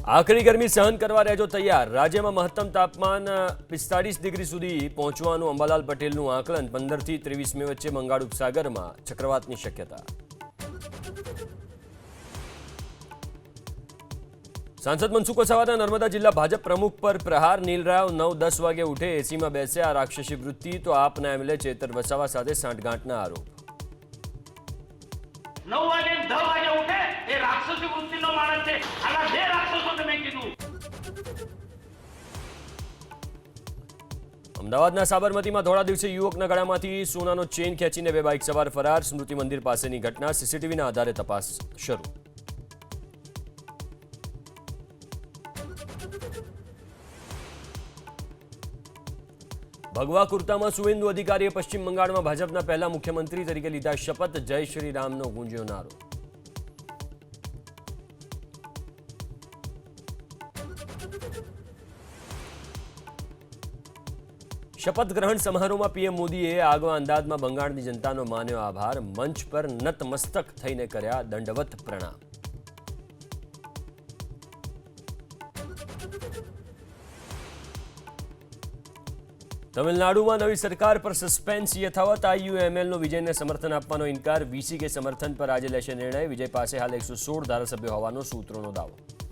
આખરી ગરમી સહન કરવા રહેજો તૈયાર। રાજ્યમાં મહત્તમ તાપમાન 45 ડિગ્રી સુધી પહોંચવાનું અંબાલાલ પટેલનું આકલન। 15 થી 23 મે વચ્ચે બંગાળ ઉપસાગરમાં ચક્રવાતની શક્યતા। सांसद मनसुख वसावाના नर्मदा जिला भाजप प्रमुख पर प्रहार। नीलराव 9-10 वागे उठे एसी में बेसे आ राक्षसी वृत्ति तो आपना एमएलए चेतर वसावा साथे सांठगांठना आरोप। 9 वागे 10 वागे उठे ए राक्षसी वृत्तिનો માણસ છે। આના બે રાક્ષસોને મેં કીધું। અમદાવાદના સાબરમતીમાં થોડા દિવસે યુવકના ગળામાંથી સોનાનો ચેન ખેંચીને બે બાઇક સવાર ફરાર। સ્મૃતિ મંદિર પાસેની ઘટના। સીસીટીવીના આધારે તપાસ શરૂ। ભગવા કુર્તામાં સુવેન્દુ અધિકારીએ પશ્ચિમ બંગાળમાં ભાજપના પહેલા મુખ્યમંત્રી તરીકે લીધા શપથ। જય શ્રી રામનો ગુંજ્યો નારો। શપથ ગ્રહણ સમારોહમાં પીએમ મોદીએ આગવા અંદાજમાં બંગાળની જનતાનો માન્યો આભાર। મંચ પર નતમસ્તક થઈને કર્યા દંડવત પ્રણામ। तमिलनाडु में नवी सरकार पर सस्पेन्स यथावत। आईयूएमएल विजय समर्थन आपવાનો इनकार। वीसी के समर्थन पर आज लेशे निर्णय। विजय पास हाल 116 धारासभ्यो होવાનો सूत्रों दावो।